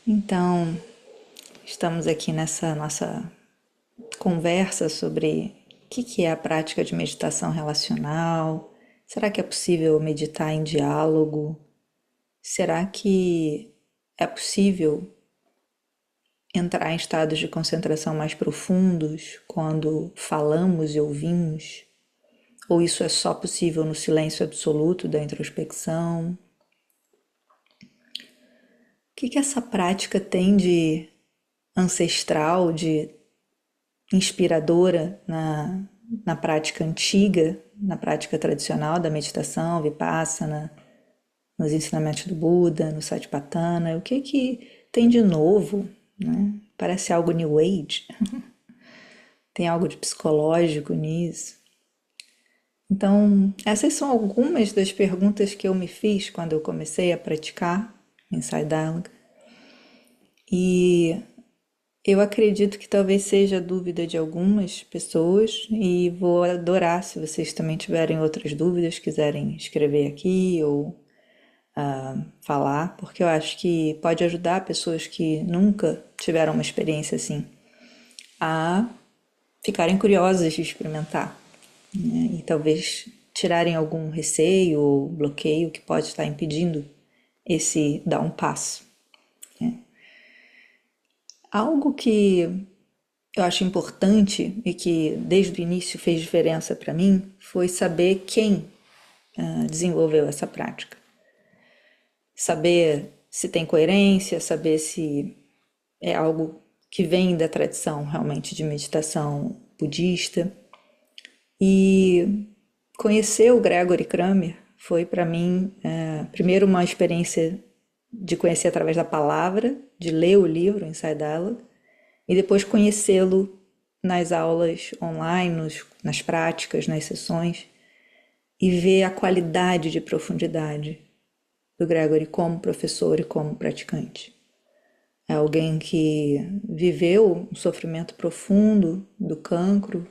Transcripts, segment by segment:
Então, estamos aqui nessa nossa conversa sobre o que é a prática de meditação relacional. Será que é possível meditar em diálogo? Será que é possível entrar em estados de concentração mais profundos quando falamos e ouvimos? Ou isso é só possível no silêncio absoluto da introspecção? O que essa prática tem de ancestral, de inspiradora na prática antiga, na prática tradicional da meditação, Vipassana, nos ensinamentos do Buda, no Satipatthana? O que tem de novo, né? Parece algo New Age, tem algo de psicológico nisso. Então, essas são algumas das perguntas que eu me fiz quando eu comecei a praticar Insight Dialogue. E eu acredito que talvez seja a dúvida de algumas pessoas e vou adorar se vocês também tiverem outras dúvidas, quiserem escrever aqui ou falar, porque eu acho que pode ajudar pessoas que nunca tiveram uma experiência assim a ficarem curiosas de experimentar, né? E talvez tirarem algum receio ou bloqueio que pode estar impedindo esse dar um passo, né? Algo que eu acho importante e que desde o início fez diferença para mim foi saber quem desenvolveu essa prática. Saber se tem coerência, saber se é algo que vem da tradição realmente de meditação budista. E conhecer o Gregory Kramer foi para mim, primeiro, uma experiência de conhecer através da palavra, de ler o livro Insight Dialogue, e depois conhecê-lo nas aulas online, nas práticas, nas sessões, e ver a qualidade de profundidade do Gregory como professor e como praticante. É alguém que viveu um sofrimento profundo do cancro,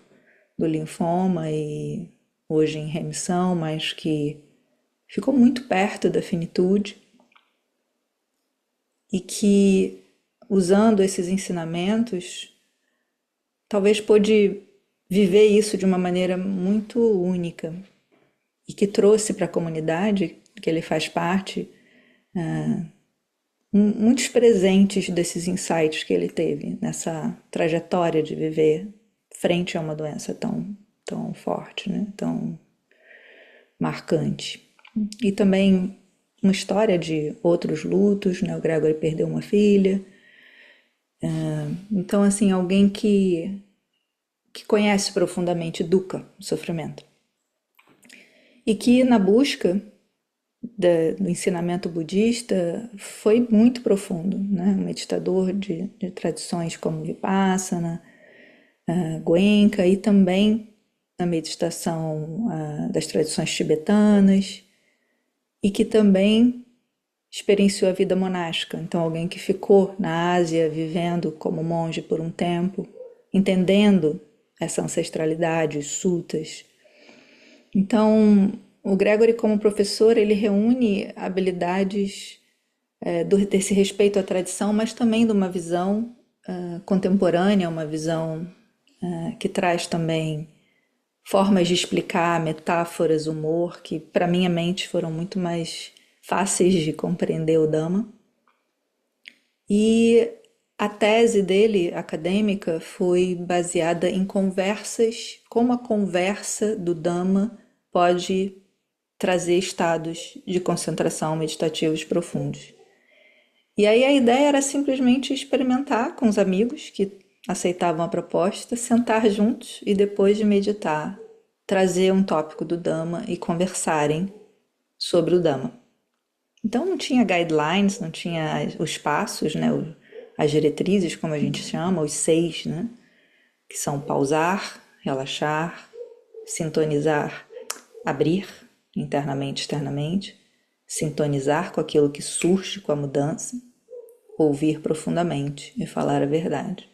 do linfoma e hoje em remissão, mas que ficou muito perto da finitude e que, usando esses ensinamentos, talvez pôde viver isso de uma maneira muito única e que trouxe para a comunidade que ele faz parte muitos presentes desses insights que ele teve nessa trajetória de viver frente a uma doença tão forte, né? Tão marcante. E também uma história de outros lutos, né? O Gregory perdeu uma filha. Então, assim, alguém que conhece profundamente dukkha, o sofrimento. E que na busca do ensinamento budista foi muito profundo, né? Um meditador de tradições como Vipassana, Goenka e também na meditação das tradições tibetanas e que também experienciou a vida monástica. Então, alguém que ficou na Ásia vivendo como monge por um tempo, entendendo essa ancestralidade, os suttas. Então, o Gregory, como professor, ele reúne habilidades desse respeito à tradição, mas também de uma visão contemporânea, uma visão que traz também formas de explicar, metáforas, humor, que para minha mente foram muito mais fáceis de compreender o Dhamma. E a tese dele, acadêmica, foi baseada em conversas, como a conversa do Dhamma pode trazer estados de concentração meditativos profundos. E aí a ideia era simplesmente experimentar com os amigos que aceitavam a proposta, sentar juntos e depois de meditar, trazer um tópico do Dhamma e conversarem sobre o Dhamma. Então não tinha guidelines, não tinha os passos, né, as diretrizes, como a gente chama, os 6, né, que são pausar, relaxar, sintonizar, abrir internamente, externamente, sintonizar com aquilo que surge com a mudança, ouvir profundamente e falar a verdade.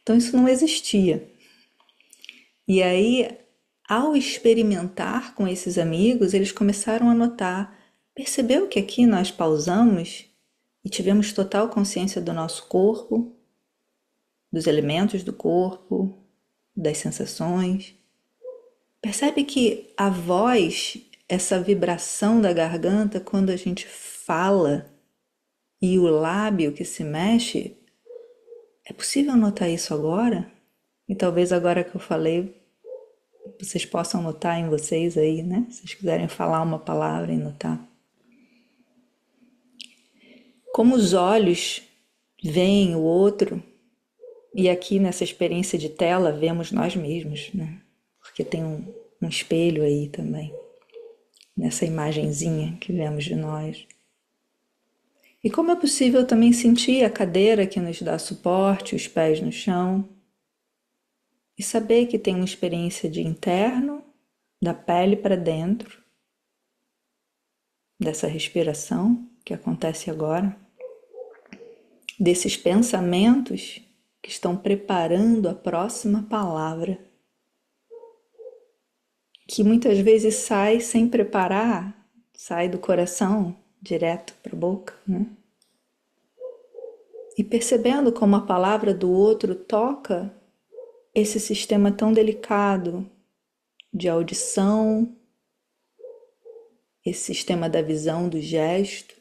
Então isso não existia. E aí, ao experimentar com esses amigos, eles começaram a notar, percebeu que aqui nós pausamos e tivemos total consciência do nosso corpo, dos elementos do corpo, das sensações. Percebe que a voz, essa vibração da garganta, quando a gente fala, e o lábio que se mexe, é possível notar isso agora? E talvez agora que eu falei, vocês possam notar em vocês aí, né? Se vocês quiserem falar uma palavra e notar. Como os olhos veem o outro, e aqui nessa experiência de tela vemos nós mesmos, né? Porque tem um espelho aí também, nessa imagenzinha que vemos de nós. E como é possível também sentir a cadeira que nos dá suporte, os pés no chão, e saber que tem uma experiência de interno, da pele para dentro, dessa respiração que acontece agora, desses pensamentos que estão preparando a próxima palavra, que muitas vezes sai sem preparar, sai do coração direto para a boca, né? E percebendo como a palavra do outro toca esse sistema tão delicado de audição, esse sistema da visão, do gesto,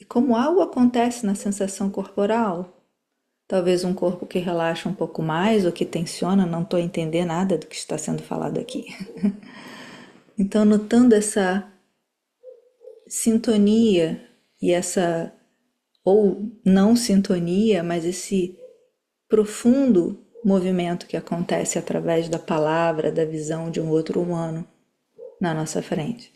e como algo acontece na sensação corporal. Talvez um corpo que relaxa um pouco mais ou que tensiona, não estou a entender nada do que está sendo falado aqui. Então, notando essa sintonia e essa, ou não sintonia, mas esse profundo movimento que acontece através da palavra, da visão de um outro humano na nossa frente.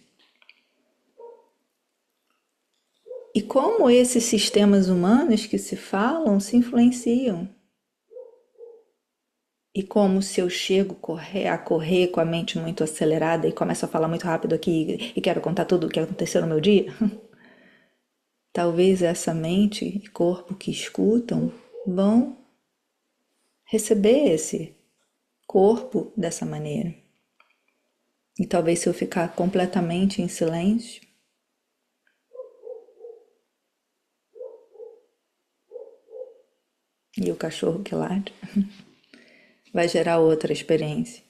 E como esses sistemas humanos que se falam se influenciam. E como se eu chego a correr com a mente muito acelerada e começo a falar muito rápido aqui e quero contar tudo o que aconteceu no meu dia, talvez essa mente e corpo que escutam vão receber esse corpo dessa maneira. E talvez se eu ficar completamente em silêncio, e o cachorro que late, vai gerar outra experiência.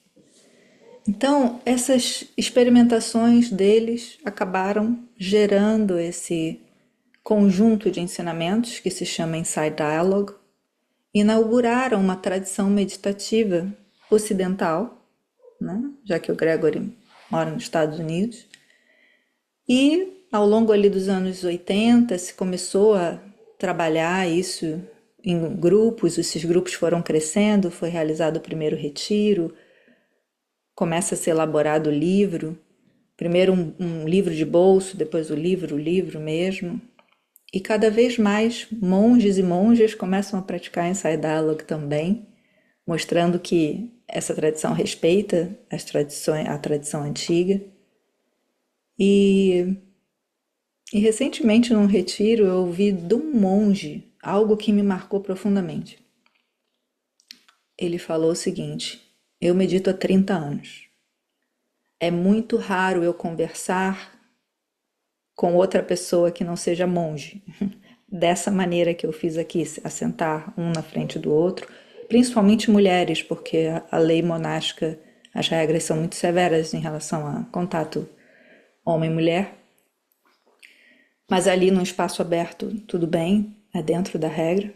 Então, essas experimentações deles acabaram gerando esse conjunto de ensinamentos que se chama Insight Dialogue, inauguraram uma tradição meditativa ocidental, né? Já que o Gregory mora nos Estados Unidos, e ao longo ali dos anos 80 se começou a trabalhar isso em grupos, esses grupos foram crescendo, foi realizado o primeiro retiro, começa a ser elaborado o livro, primeiro um livro de bolso, depois o livro mesmo, e cada vez mais monges e monjas começam a praticar Insight Dialogue também, mostrando que essa tradição respeita a tradição antiga. E recentemente num retiro eu ouvi de um monge algo que me marcou profundamente. Ele falou o seguinte: eu medito há 30 anos. É muito raro eu conversar com outra pessoa que não seja monge, dessa maneira que eu fiz aqui, assentar um na frente do outro, principalmente mulheres, porque a lei monástica, as regras são muito severas em relação a contato homem-mulher. Mas ali no espaço aberto, tudo bem, é dentro da regra.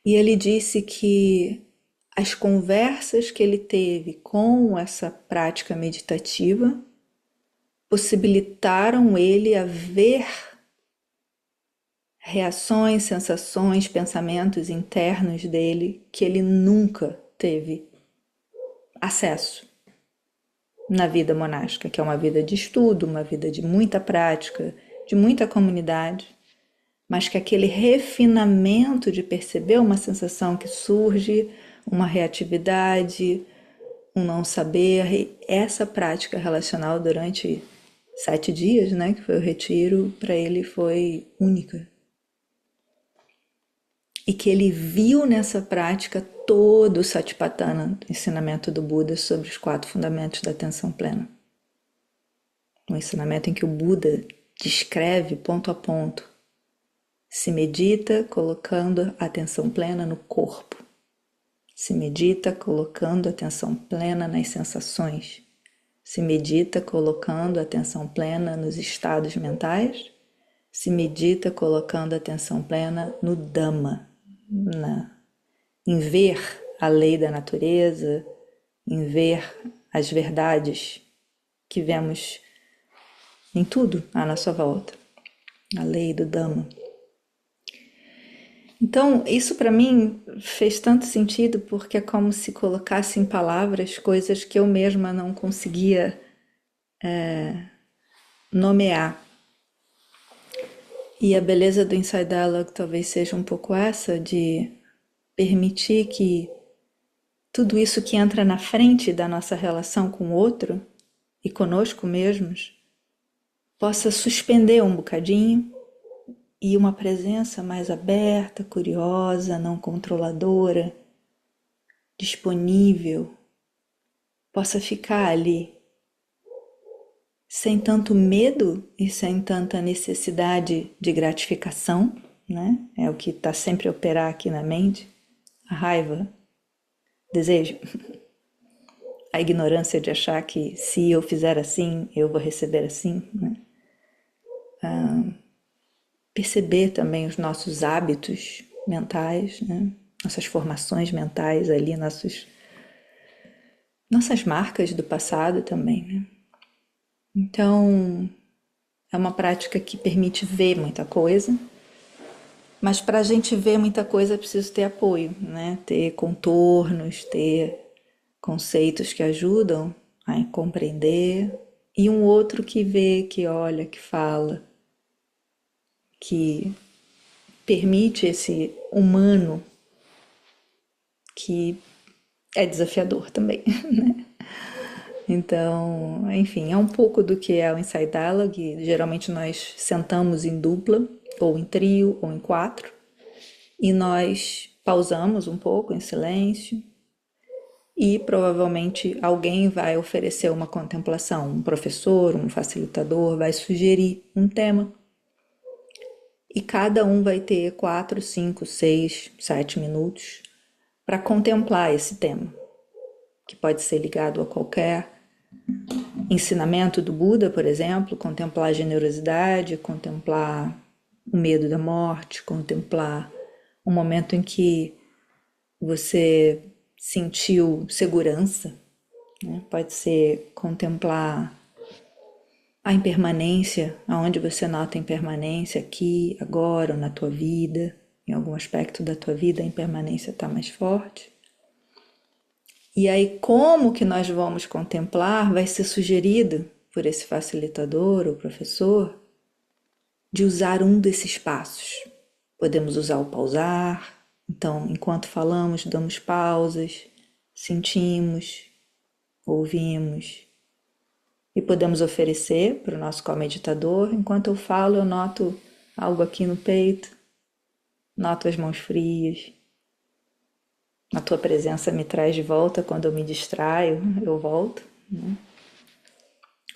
E ele disse que as conversas que ele teve com essa prática meditativa possibilitaram ele a ver reações, sensações, pensamentos internos dele que ele nunca teve acesso na vida monástica, que é uma vida de estudo, uma vida de muita prática, de muita comunidade, mas que aquele refinamento de perceber uma sensação que surge, uma reatividade, um não saber, essa prática relacional durante 7 dias, né, que foi o retiro, para ele foi única. E que ele viu nessa prática todo o Satipatthana, ensinamento do Buda sobre os 4 fundamentos da atenção plena. Um ensinamento em que o Buda descreve ponto a ponto Se medita colocando a atenção plena no corpo. Se medita colocando a atenção plena nas sensações. Se medita colocando a atenção plena nos estados mentais. Se medita colocando a atenção plena no Dhamma, em ver a lei da natureza, em ver as verdades que vemos em tudo à nossa volta, a lei do Dhamma. Então, isso para mim fez tanto sentido porque é como se colocasse em palavras coisas que eu mesma não conseguia nomear. E a beleza do Inside Dialogue talvez seja um pouco essa, de permitir que tudo isso que entra na frente da nossa relação com o outro e conosco mesmos possa suspender um bocadinho e uma presença mais aberta, curiosa, não controladora, disponível, possa ficar ali, sem tanto medo e sem tanta necessidade de gratificação, né? É o que está sempre a operar aqui na mente, a raiva, desejo, a ignorância de achar que se eu fizer assim, eu vou receber assim, né? Perceber também os nossos hábitos mentais, né? Nossas formações mentais ali, nossas marcas do passado também, né? Então, é uma prática que permite ver muita coisa, mas para a gente ver muita coisa é preciso ter apoio, né? Ter contornos, ter conceitos que ajudam a compreender, e um outro que vê, que olha, que fala, que permite esse humano que é desafiador também, né? Então, enfim, é um pouco do que é o Inside Dialogue. Geralmente nós sentamos em dupla, ou em trio, ou em quatro, e nós pausamos um pouco em silêncio, e provavelmente alguém vai oferecer uma contemplação, um professor, um facilitador vai sugerir um tema, e cada um vai ter 4, 5, 6, 7 minutos para contemplar esse tema, que pode ser ligado a qualquer ensinamento do Buda, por exemplo, contemplar a generosidade, contemplar o medo da morte, contemplar um momento em que você sentiu segurança, né? Pode ser contemplar a impermanência, aonde você nota a impermanência aqui, agora, ou na tua vida, em algum aspecto da tua vida a impermanência está mais forte. E aí, como que nós vamos contemplar, vai ser sugerido por esse facilitador ou professor de usar um desses passos. Podemos usar o pausar, então, enquanto falamos, damos pausas, sentimos, ouvimos. E podemos oferecer para o nosso co-meditador, enquanto eu falo, eu noto algo aqui no peito, noto as mãos frias. A tua presença me traz de volta quando eu me distraio, eu volto, né?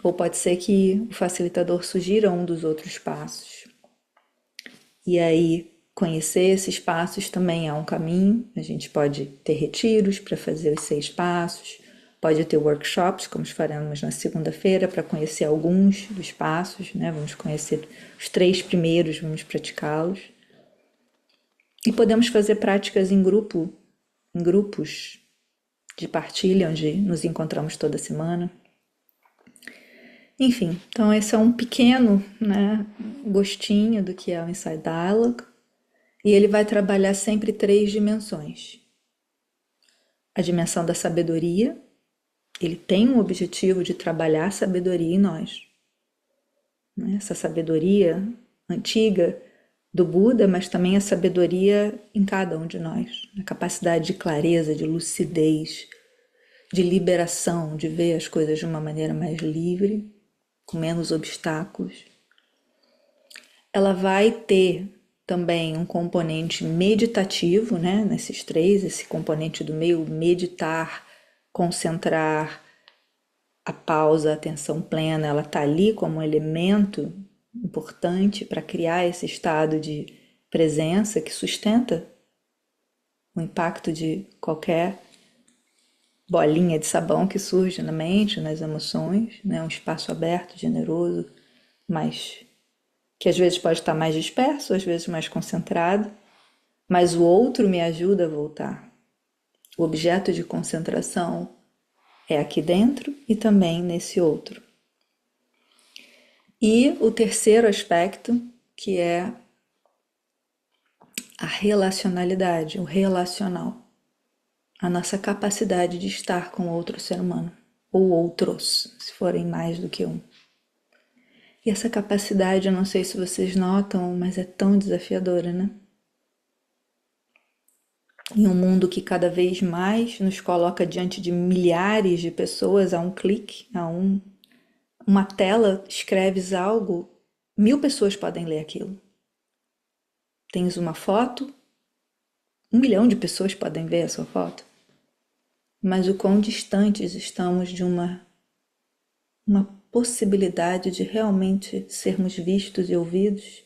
Ou pode ser que o facilitador sugira um dos outros passos. E aí, conhecer esses passos também é um caminho. A gente pode ter retiros para fazer os 6 passos, pode ter workshops, como faremos na segunda-feira, para conhecer alguns dos passos, né? Vamos conhecer os 3 primeiros, vamos praticá-los. E podemos fazer práticas em grupo, em grupos de partilha, onde nos encontramos toda semana. Enfim, então esse é um pequeno, né, gostinho do que é o Inside Dialogue. E ele vai trabalhar sempre 3 dimensões. A dimensão da sabedoria, ele tem um objetivo de trabalhar a sabedoria em nós, né? Essa sabedoria antiga do Buda, mas também a sabedoria em cada um de nós, a capacidade de clareza, de lucidez, de liberação, de ver as coisas de uma maneira mais livre, com menos obstáculos. Ela vai ter também um componente meditativo, né? Nesses 3, esse componente do meio, meditar, concentrar, a pausa, a atenção plena, ela está ali como um elemento importante para criar esse estado de presença que sustenta o impacto de qualquer bolinha de sabão que surge na mente, nas emoções, né? Um espaço aberto, generoso, mas que às vezes pode estar mais disperso, às vezes mais concentrado, mas o outro me ajuda a voltar. O objeto de concentração é aqui dentro e também nesse outro. E o terceiro aspecto, que é a relacionalidade, o relacional, a nossa capacidade de estar com outro ser humano, ou outros, se forem mais do que um. E essa capacidade, eu não sei se vocês notam, mas é tão desafiadora, né? Em um mundo que cada vez mais nos coloca diante de milhares de pessoas a um clique, uma tela, escreves algo, 1000 pessoas podem ler aquilo. Tens uma foto, 1 milhão de pessoas podem ver a sua foto. Mas o quão distantes estamos de uma possibilidade de realmente sermos vistos e ouvidos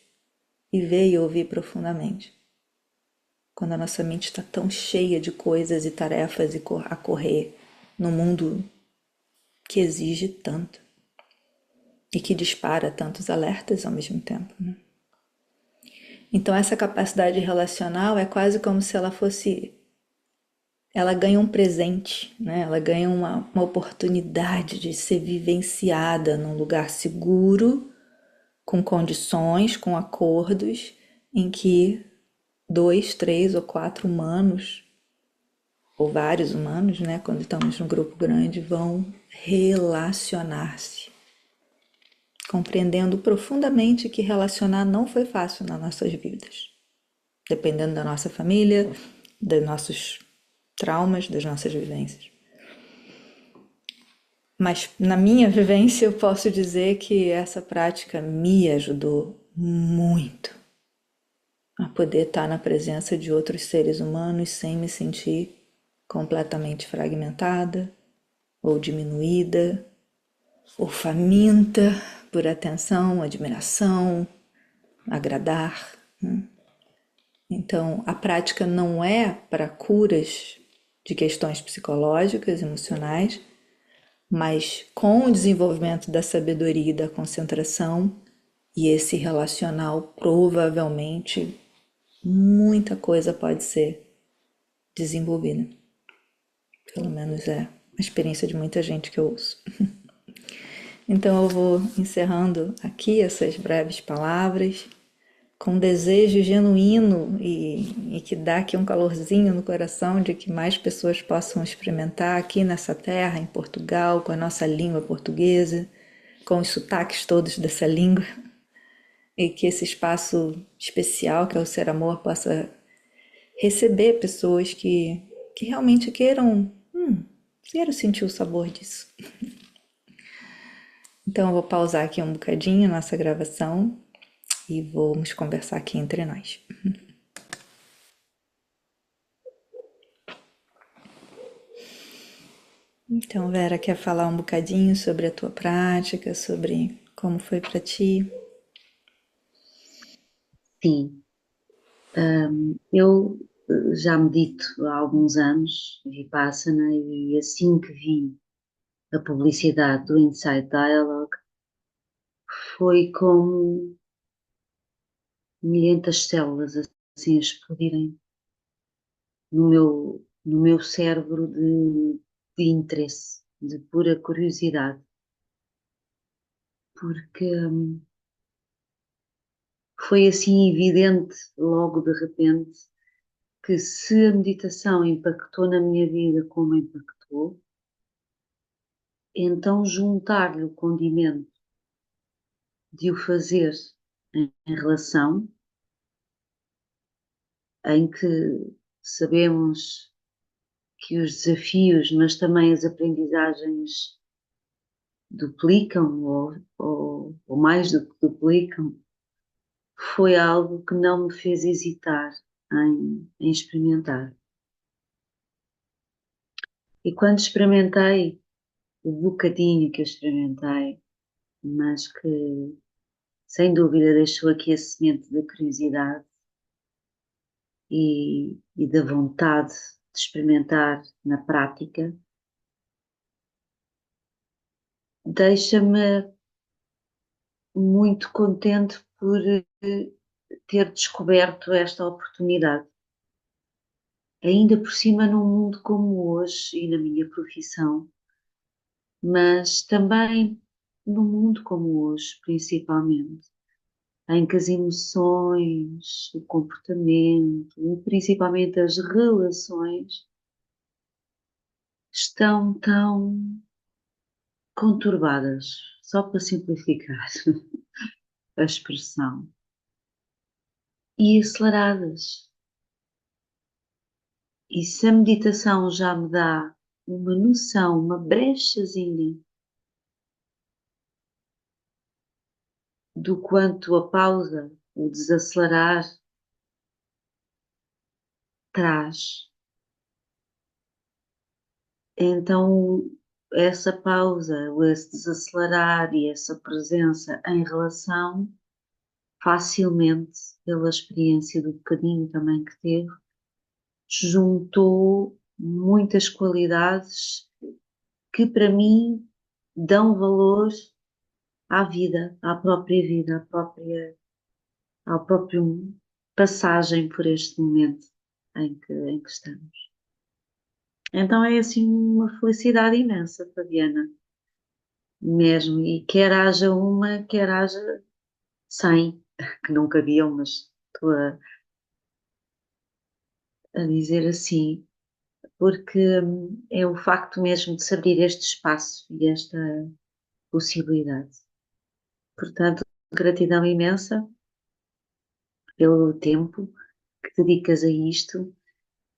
e ver e ouvir profundamente. Quando a nossa mente está tão cheia de coisas e tarefas a correr no mundo que exige tanto e que dispara tantos alertas ao mesmo tempo, né? Então essa capacidade relacional é quase como se ela ganha um presente, né? Ela ganha uma oportunidade de ser vivenciada num lugar seguro, com condições, com acordos, em que 2, 3 ou 4 humanos, ou vários humanos, né, quando estamos num grupo grande, vão relacionar-se, compreendendo profundamente que relacionar não foi fácil nas nossas vidas, dependendo da nossa família, dos nossos traumas, das nossas vivências. Mas na minha vivência eu posso dizer que essa prática me ajudou muito a poder estar na presença de outros seres humanos sem me sentir completamente fragmentada ou diminuída ou faminta por atenção, admiração, agradar, né? Então, a prática não é para curas de questões psicológicas, emocionais, mas com o desenvolvimento da sabedoria e da concentração e esse relacional, provavelmente muita coisa pode ser desenvolvida. Pelo menos é a experiência de muita gente que eu ouço. Então eu vou encerrando aqui essas breves palavras com um desejo genuíno e que dá aqui um calorzinho no coração de que mais pessoas possam experimentar aqui nessa terra, em Portugal, com a nossa língua portuguesa, com os sotaques todos dessa língua, e que esse espaço especial que é o Ser Amor possa receber pessoas que realmente queiram sentir o sabor disso. Então eu vou pausar aqui um bocadinho a nossa gravação e vamos conversar aqui entre nós. Então, Vera, quer falar um bocadinho sobre a tua prática, sobre como foi para ti? Sim, eu já medito há alguns anos, Vipassana, e assim que vi a publicidade do Insight Dialogue, foi como milhentas células assim a explodirem no meu cérebro de interesse, de pura curiosidade, porque foi assim evidente logo de repente que se a meditação impactou na minha vida como impactou, então juntar-lhe o condimento de o fazer em relação em que sabemos que os desafios, mas também as aprendizagens duplicam ou mais do que duplicam, foi algo que não me fez hesitar em experimentar. E quando experimentei, o bocadinho que eu experimentei, mas que sem dúvida deixou aqui a semente da curiosidade, e da vontade de experimentar na prática, deixa-me muito contente por ter descoberto esta oportunidade. Ainda por cima num mundo como hoje e na minha profissão, mas também num mundo como hoje, principalmente, em que as emoções, o comportamento e principalmente as relações estão tão conturbadas, só para simplificar a expressão, e aceleradas. E se a meditação já me dá uma noção, uma brechazinha do quanto a pausa, o desacelerar traz, então essa pausa, esse desacelerar e essa presença em relação, facilmente, pela experiência do bocadinho também que teve, juntou muitas qualidades que para mim dão valor à vida, à própria vida, ao próprio passagem por este momento em que estamos. Então é assim uma felicidade imensa, Fabiana, mesmo. E quer haja uma, quer haja 100, que nunca haviam, mas estou a dizer assim, porque é o facto mesmo de se abrir este espaço e esta possibilidade. Portanto, gratidão imensa pelo tempo que dedicas a isto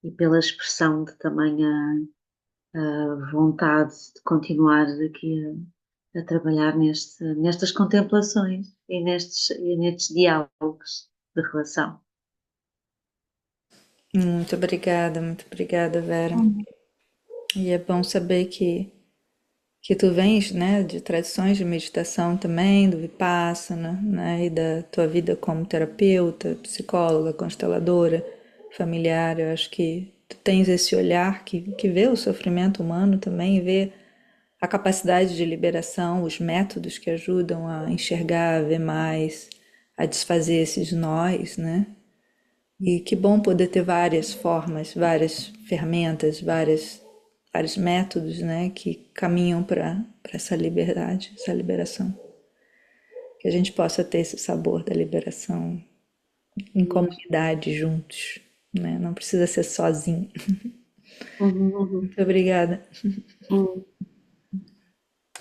e pela expressão de tamanha vontade de continuar aqui a trabalhar nestas contemplações e nestes diálogos de relação. Muito obrigada, Vera. E é bom saber que tu vens, né, de tradições de meditação também, do Vipassana, né, e da tua vida como terapeuta, psicóloga, consteladora, familiar. Eu acho que tu tens esse olhar que vê o sofrimento humano também, e vê a capacidade de liberação, os métodos que ajudam a enxergar, a ver mais, a desfazer esses nós, né? E que bom poder ter várias formas, várias ferramentas, vários métodos, né, que caminham para essa liberdade, essa liberação. Que a gente possa ter esse sabor da liberação em comunidade, juntos, né? Não precisa ser sozinho. Uhum, uhum, Muito obrigada. uhum.